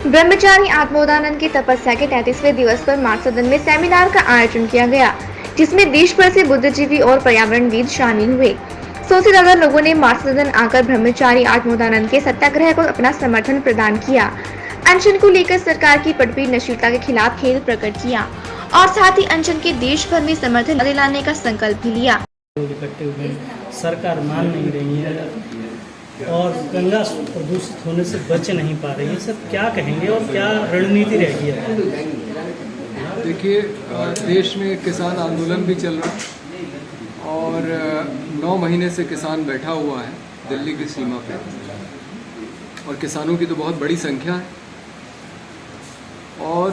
ब्रह्मचारी आत्मोदानंद की तपस्या के 33वें दिवस पर मार्च सदन में सेमिनार का आयोजन किया गया, जिसमें देश भर से बुद्धिजीवी और पर्यावरणविद शामिल हुए। 100 से ज्यादा लोगों ने मार्च सदन आकर ब्रह्मचारी आत्मोदानंद के सत्याग्रह को अपना समर्थन प्रदान किया। अनशन को लेकर सरकार की बढ़ती नशीलता के खिलाफ खेद प्रकट किया और साथ ही अनशन के देश भर में समर्थन दिलाने का संकल्प भी लिया। इकट्ठे हुए हैं, सरकार मान नहीं रही है और गंगा प्रदूषित होने से बच नहीं पा रही है। सब क्या कहेंगे और क्या रणनीति रहेगी? देखिए, देश में किसान आंदोलन भी चल रहा है और 9 महीने से किसान बैठा हुआ है दिल्ली की सीमा पे, और किसानों की तो बहुत बड़ी संख्या है। और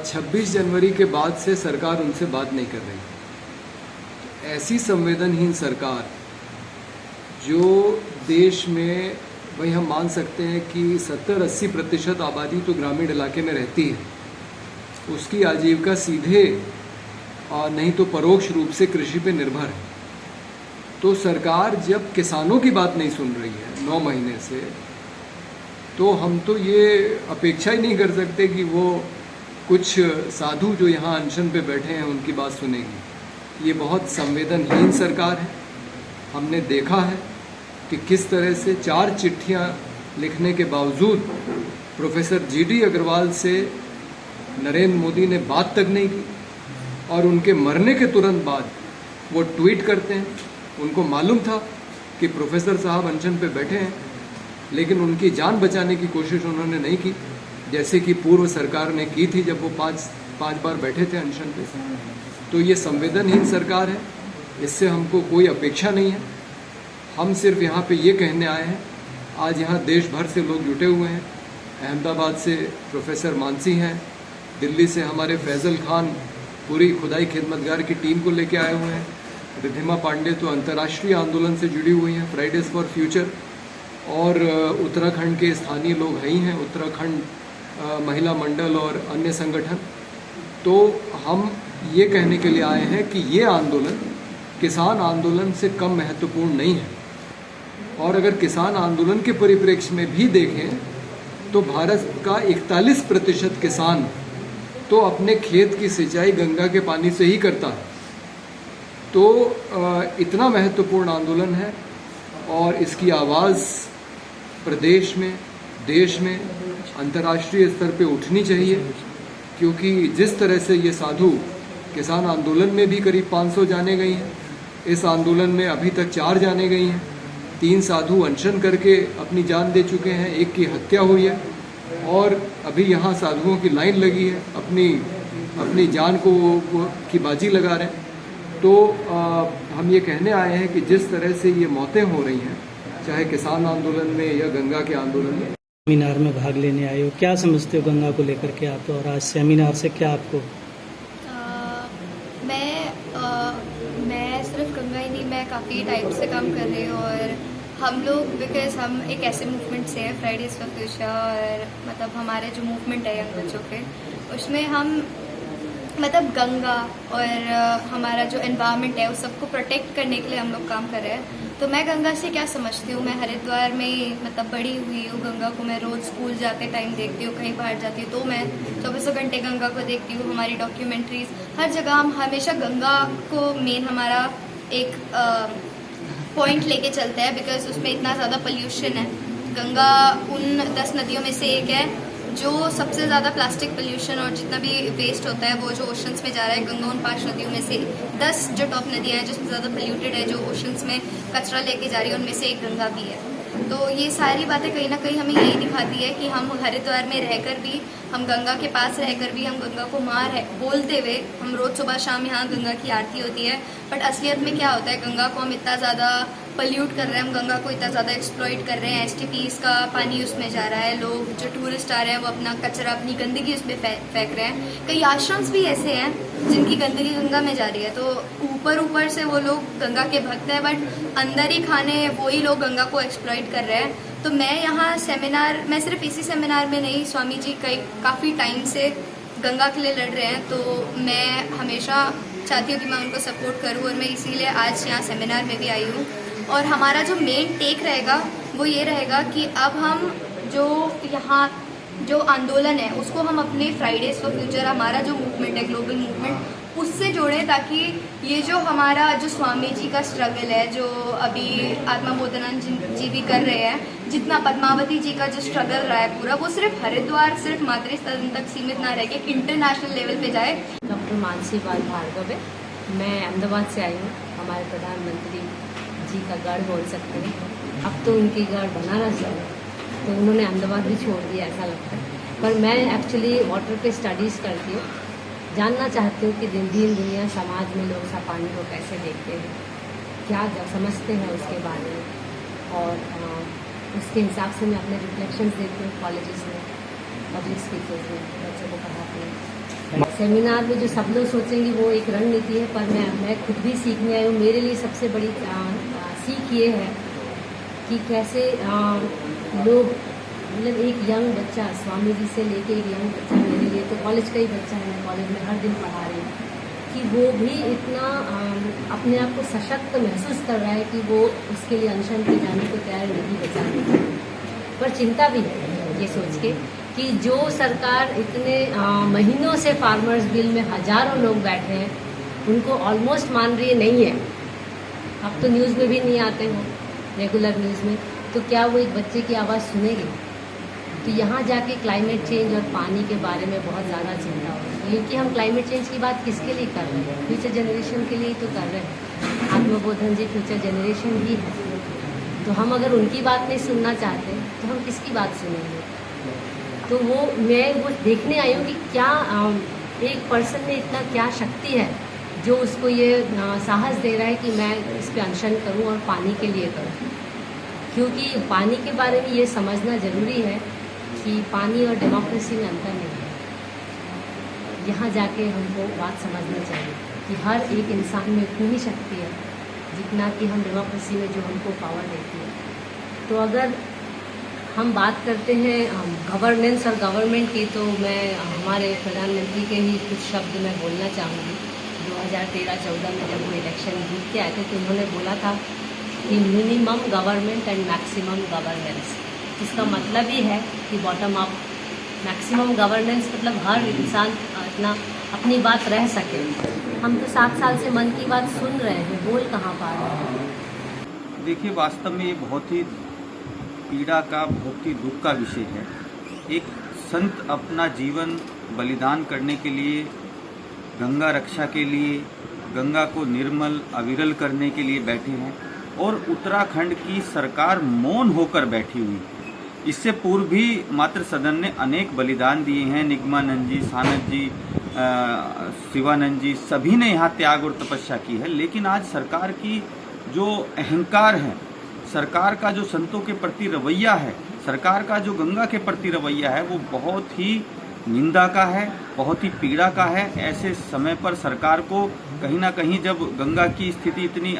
26 जनवरी के बाद से सरकार उनसे बात नहीं कर रही। ऐसी संवेदनहीन सरकार जो देश में, भाई हम मान सकते हैं कि 70-80% आबादी तो ग्रामीण इलाके में रहती है, उसकी आजीविका सीधे और नहीं तो परोक्ष रूप से कृषि पे निर्भर है। तो सरकार जब किसानों की बात नहीं सुन रही है 9 महीने से, तो हम तो ये अपेक्षा ही नहीं कर सकते कि वो कुछ साधु जो यहाँ अनशन पे बैठे हैं उनकी बात सुनेगी। ये बहुत संवेदनहीन सरकार है। हमने देखा है कि किस तरह से 4 चिट्ठियाँ लिखने के बावजूद प्रोफेसर GD अग्रवाल से नरेंद्र मोदी ने बात तक नहीं की, और उनके मरने के तुरंत बाद वो ट्वीट करते हैं। उनको मालूम था कि प्रोफेसर साहब अनशन पे बैठे हैं, लेकिन उनकी जान बचाने की कोशिश उन्होंने नहीं की, जैसे कि पूर्व सरकार ने की थी जब वो पाँच बार बैठे थे अनशन पे। तो ये संवेदनहीन सरकार है, इससे हमको कोई अपेक्षा नहीं है। हम सिर्फ यहाँ पे ये कहने आए हैं, आज यहाँ देश भर से लोग जुटे हुए हैं। अहमदाबाद से प्रोफेसर मानसी हैं, दिल्ली से हमारे फैज़ल खान पूरी खुदाई खिदमतगार की टीम को लेके आए हुए हैं। रिद्धिमा पांडे तो अंतर्राष्ट्रीय आंदोलन से जुड़ी हुई हैं, फ्राइडेज फॉर फ्यूचर, और उत्तराखंड के स्थानीय लोग ही हैं, उत्तराखंड महिला मंडल और अन्य संगठन। तो हम ये कहने के लिए आए हैं कि ये आंदोलन किसान आंदोलन से कम महत्वपूर्ण नहीं है। और अगर किसान आंदोलन के परिप्रेक्ष्य में भी देखें तो भारत का 41% किसान तो अपने खेत की सिंचाई गंगा के पानी से ही करता है। तो इतना महत्वपूर्ण आंदोलन है और इसकी आवाज़ प्रदेश में, देश में, अंतर्राष्ट्रीय स्तर पे उठनी चाहिए, क्योंकि जिस तरह से ये साधु किसान आंदोलन में भी करीब 500 जाने गई हैं, इस आंदोलन में अभी तक 4 जाने गई हैं। 3 साधु अनशन करके अपनी जान दे चुके हैं, 1 की हत्या हुई है, और अभी यहाँ साधुओं की लाइन लगी है, अपनी जान की बाजी लगा रहे हैं। तो हम ये कहने आए हैं कि जिस तरह से ये मौतें हो रही हैं, चाहे किसान आंदोलन में या गंगा के आंदोलन में। सेमिनार में भाग लेने आए हो, क्या समझते हो गंगा को लेकर के आप, और आज सेमिनार से क्या आपको? मैं सिर्फ गंगा ही नहीं, मैं काफ़ी टाइम से काम कर रही हूँ। और हम लोग, बिकॉज हम एक ऐसे मूवमेंट से हैं, फ्राइडेज फॉर फ्यूचर, और मतलब हमारे जो मूवमेंट है यंग बच्चों के, उसमें हम मतलब गंगा और हमारा जो एनवायरनमेंट है उस सबको प्रोटेक्ट करने के लिए हम लोग काम कर रहे हैं। तो मैं गंगा से क्या समझती हूँ, मैं हरिद्वार में मतलब बड़ी हुई हूँ। गंगा को मैं रोज़ स्कूल जाते टाइम देखती हूँ, कहीं बाहर जाती हूँ तो मैं 24 घंटे गंगा को देखती हूँ। हमारी डॉक्यूमेंट्रीज हर जगह हम हमेशा गंगा को मेन हमारा एक पॉइंट लेके चलते हैं, बिकॉज उसमें इतना ज़्यादा पोल्यूशन है। गंगा उन 10 नदियों में से एक है जो सबसे ज़्यादा प्लास्टिक पोल्यूशन और जितना भी वेस्ट होता है वो जो ओशंस में जा रहा है। गंगा उन 5 नदियों में से 10 जो टॉप नदियाँ हैं जिसमें ज़्यादा पोल्यूटेड है, जो ओशंस में कचरा लेके जा रही है, उनमें से एक गंगा भी है। तो ये सारी बातें कहीं ना कहीं हमें यही दिखाती है कि हम हरिद्वार में रहकर भी, हम गंगा के पास रहकर भी, हम गंगा को माँ बोलते हुए हम रोज़ सुबह शाम यहाँ गंगा की आरती होती है, बट असलियत में क्या होता है, गंगा को हम इतना ज़्यादा पल्यूट कर रहे हैं, हम गंगा को इतना ज़्यादा एक्सप्लॉइट कर रहे हैं। STPs का पानी उसमें जा रहा है, लोग जो टूरिस्ट आ रहे हैं वो अपना कचरा, अपनी गंदगी उसमें फेंक रहे हैं। कई आश्रम्स भी ऐसे हैं जिनकी गंदगी गंगा में जा रही है। तो ऊपर से वो लोग गंगा के भक्त हैं, बट अंदर ही खाने वही लोग गंगा को एक्सप्लॉइट कर रहे हैं। तो मैं यहाँ सेमिनार, मैं सिर्फ इसी सेमिनार में नहीं, स्वामी जी काफ़ी टाइम से गंगा के लिए लड़ रहे हैं, तो मैं हमेशा चाहती हूँ कि मैं उनको सपोर्ट करूँ, और मैं इसीलिए आज यहाँ सेमिनार में भी आई हूँ। और हमारा जो मेन टेक रहेगा वो ये रहेगा कि अब हम जो यहाँ जो आंदोलन है उसको हम अपने फ्राइडेज फॉर फ्यूचर, हमारा जो मूवमेंट है, ग्लोबल मूवमेंट, उससे जोड़ें, ताकि ये जो हमारा जो स्वामी जी का स्ट्रगल है, जो अभी आत्मा बोधानंद जी भी कर रहे हैं, जितना पद्मावती जी का जो स्ट्रगल रहा है पूरा, वो सिर्फ हरिद्वार, सिर्फ मातृ सदन तक सीमित ना रह के इंटरनेशनल लेवल पे जाए। डॉक्टर मानसी पाल भार्गव है, मैं अहमदाबाद से आई हूँ। हमारे प्रधानमंत्री जी का गढ़ बोल सकते हैं, अब तो उनकी गढ़ बनारस है, तो उन्होंने अहमदाबाद भी छोड़ दिया ऐसा लगता है। पर मैं एक्चुअली वाटर पे स्टडीज़ करती हूँ, जानना चाहती हूँ कि दिन दुनिया समाज में लोग सब पानी को कैसे देखते हैं, क्या समझते हैं उसके बारे में, और उसके हिसाब से मैं अपने रिफ्लेक्शंस देती हूँ कॉलेजेस में, पब्लिक स्पीकर्स में बच्चों को पढ़ाती हूँ। सेमिनार में जो सब लोग सोचेंगे वो एक रणनीति है, पर मैं खुद भी सीखने आई हूँ। मेरे लिए सबसे बड़ी सीख ये है कि कैसे लोग, मतलब एक यंग बच्चा, स्वामी जी से लेके एक यंग बच्चा, मेरे लिए तो कॉलेज का ही बच्चा है, मैं कॉलेज में हर दिन पढ़ा रही हूँ, कि वो भी इतना अपने आप को सशक्त महसूस कर रहा है कि वो उसके लिए अनशन पे जाने को तैयार नहीं बचाने। पर चिंता भी है ये सोच के कि जो सरकार इतने महीनों से फार्मर्स बिल में हज़ारों लोग बैठे हैं, उनको ऑलमोस्ट मान रही नहीं है। अब तो न्यूज़ में भी नहीं आते हो, रेगुलर न्यूज़ में, तो क्या वो एक बच्चे की आवाज़ सुनेगी? तो यहाँ जाके क्लाइमेट चेंज और पानी के बारे में बहुत ज़्यादा चिंता हो रही है, क्योंकि हम क्लाइमेट चेंज की बात किसके लिए कर रहे हैं? फ्यूचर जनरेशन के लिए ही तो कर रहे हैं। आत्मबोधन जी फ्यूचर जनरेशन ही है, तो हम अगर उनकी बात नहीं सुनना चाहते तो हम किसकी बात सुनेंगे? तो मैं वो देखने आई हूँ कि क्या एक पर्सन में इतना क्या शक्ति है जो उसको ये साहस दे रहा है कि मैं इस पे अनशन करूँ और पानी के लिए करूँ। क्योंकि पानी के बारे में ये समझना ज़रूरी है कि पानी और डेमोक्रेसी में अंतर नहीं है। यहाँ जाके हमको बात समझनी चाहिए कि हर एक इंसान में उतनी ही शक्ति है जितना कि हम डेमोक्रेसी में जो हमको पावर देती है। तो अगर हम बात करते हैं गवर्नेंस और गवर्नमेंट की, तो मैं हमारे प्रधानमंत्री के ही कुछ शब्द मैं बोलना चाहूँगी। 2013-14 में जब वो इलेक्शन जीत के आए थे तो उन्होंने बोला था कि minimum government and maximum governance. इसका मतलब ही है कि बॉटम अप, मैक्सिमम गवर्नेंस मतलब हर इंसान इतना अपनी बात रह सके। हम तो 7 साल से मन की बात सुन रहे हैं, बोल कहाँ पा रहे हैं? देखिए, वास्तव में ये बहुत ही पीड़ा का, बहुत ही दुख का विषय है। एक संत अपना जीवन बलिदान करने के लिए, गंगा रक्षा के लिए, गंगा को निर्मल अविरल करने के लिए बैठे हैं, और उत्तराखंड की सरकार मौन होकर बैठी हुई। इससे पूर्व भी मातृ सदन ने अनेक बलिदान दिए हैं। निगमानंद जी, सानंद जी, शिवानंद जी, सभी ने यहाँ त्याग और तपस्या की है। लेकिन आज सरकार की जो अहंकार है, सरकार का जो संतों के प्रति रवैया है, सरकार का जो गंगा के प्रति रवैया है, वो बहुत ही निंदा का है, बहुत ही पीड़ा का है। ऐसे समय पर सरकार को कहीं ना कहीं, जब गंगा की स्थिति इतनी,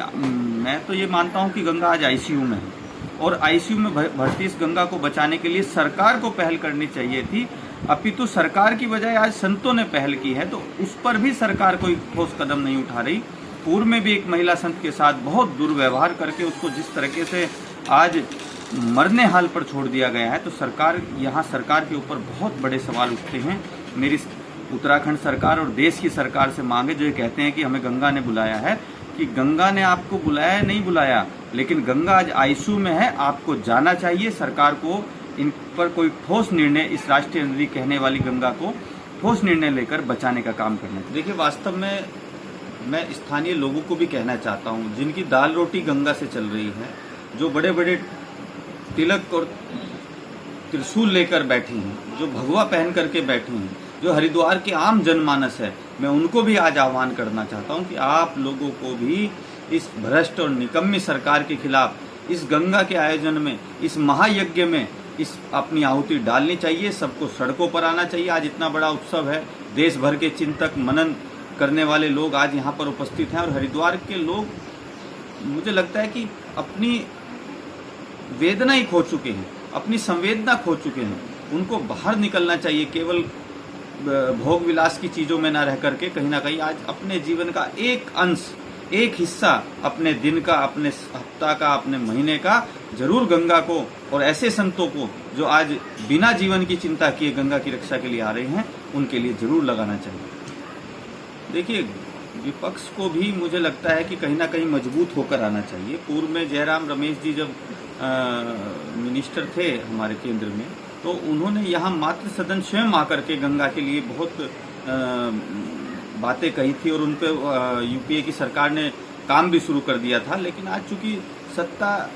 मैं तो ये मानता हूँ कि गंगा आज आईसीयू में है, और आईसीयू में भर्ती इस गंगा को बचाने के लिए सरकार को पहल करनी चाहिए थी। अपितु सरकार की बजाय आज संतों ने पहल की है, तो उस पर भी सरकार कोई ठोस कदम नहीं उठा रही। पूर्व में भी एक महिला संत के साथ बहुत दुर्व्यवहार करके उसको जिस तरीके से आज मरने हाल पर छोड़ दिया गया है, तो सरकार के ऊपर बहुत बड़े सवाल उठते हैं। मेरी उत्तराखंड सरकार और देश की सरकार से मांगे, जो ये कहते हैं कि हमें गंगा ने बुलाया है, कि गंगा ने आपको बुलाया नहीं बुलाया, लेकिन गंगा आज आईसीयू में है, आपको जाना चाहिए। सरकार को इन पर कोई ठोस निर्णय, इस राष्ट्रीय नदी कहने वाली गंगा को ठोस निर्णय लेकर बचाने का काम करना चाहिए। देखिए, वास्तव में मैं स्थानीय लोगों को भी कहना चाहता हूँ, जिनकी दाल रोटी गंगा से चल रही है, जो बड़े बड़े तिलक और त्रिशूल लेकर बैठी हैं, जो भगवा पहन करके बैठी हैं, जो हरिद्वार के आम जनमानस है, मैं उनको भी आज आह्वान करना चाहता हूं कि आप लोगों को भी इस भ्रष्ट और निकम्मी सरकार के खिलाफ, इस गंगा के आयोजन में, इस महायज्ञ में इस अपनी आहुति डालनी चाहिए। सबको सड़कों पर आना चाहिए। आज इतना बड़ा उत्सव है, देश भर के चिंतक, मनन करने वाले लोग आज यहाँ पर उपस्थित हैं, और हरिद्वार के लोग, मुझे लगता है कि अपनी वेदना ही खो चुके हैं, अपनी संवेदना खो चुके हैं। उनको बाहर निकलना चाहिए, केवल भोग विलास की चीज़ों में ना रह करके कहीं ना कहीं आज अपने जीवन का एक अंश एक हिस्सा अपने दिन का, अपने हफ्ता का, अपने महीने का जरूर गंगा को और ऐसे संतों को जो आज बिना जीवन की चिंता किए गंगा की रक्षा के लिए आ रहे हैं, उनके लिए जरूर लगाना चाहिए। देखिए, विपक्ष को भी मुझे लगता है कि कहीं ना कहीं मजबूत होकर आना चाहिए। पूर्व में जयराम रमेश जी जब मिनिस्टर थे हमारे केंद्र में, तो उन्होंने यहाँ मातृ सदन स्वयं आकर के गंगा के लिए बहुत बातें कही थी और उन पर यूपीए की सरकार ने काम भी शुरू कर दिया था। लेकिन आज चूंकि सत्ता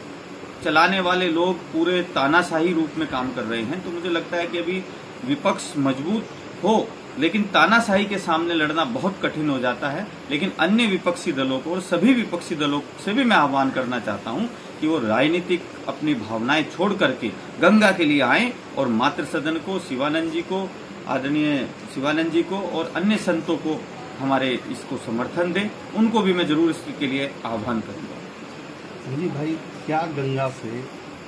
चलाने वाले लोग पूरे तानाशाही रूप में काम कर रहे हैं, तो मुझे लगता है कि अभी विपक्ष मजबूत हो, लेकिन तानाशाही के सामने लड़ना बहुत कठिन हो जाता है। लेकिन अन्य विपक्षी दलों को और सभी विपक्षी दलों से भी मैं आह्वान करना चाहता हूं कि वो राजनीतिक अपनी भावनाएं छोड़ करके गंगा के लिए आएं और मातृ सदन को, शिवानंद जी को, आदरणीय शिवानंद जी को और अन्य संतों को हमारे इसको समर्थन दें। उनको भी मैं जरूर इसके लिए आह्वान करूंगा। जी भाई, क्या गंगा से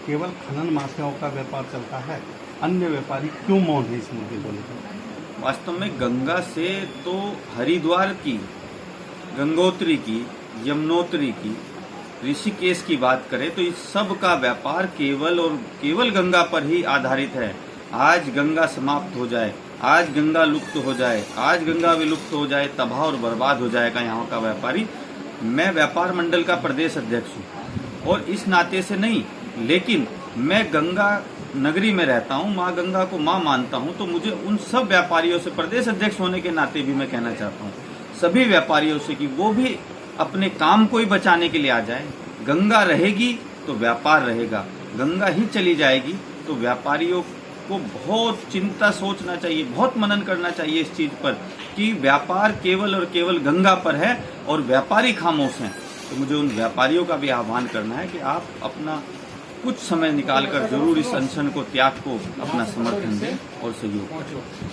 केवल खनन माफियाओं का व्यापार चलता है? अन्य व्यापारी क्यों मौन है इस मुद्दे को लेकर? वास्तव में गंगा से तो हरिद्वार की, गंगोत्री की, यमुनोत्री की, ऋषिकेश की बात करें तो इस सब का व्यापार केवल और केवल गंगा पर ही आधारित है। आज गंगा समाप्त हो जाए, आज गंगा लुप्त हो जाए, आज गंगा विलुप्त हो जाए, तबाह और बर्बाद हो जाएगा यहाँ का व्यापारी। मैं व्यापार मंडल का प्रदेश अध्यक्ष हूँ और इस नाते से नहीं, लेकिन मैं गंगा नगरी में रहता हूँ, माँ गंगा को माँ मानता हूँ, तो मुझे उन सब व्यापारियों से, प्रदेश अध्यक्ष होने के नाते भी मैं कहना चाहता हूँ सभी व्यापारियों से कि वो भी अपने काम को ही बचाने के लिए आ जाए। गंगा रहेगी तो व्यापार रहेगा, गंगा ही चली जाएगी तो व्यापारियों को बहुत चिंता सोचना चाहिए, बहुत मनन करना चाहिए इस चीज पर कि व्यापार केवल और केवल गंगा पर है और व्यापारी खामोश हैं। तो मुझे उन व्यापारियों का भी आह्वान करना है कि आप अपना कुछ समय निकालकर जरूर इस अनशन को, त्याग को अपना समर्थन दें और सहयोग करें।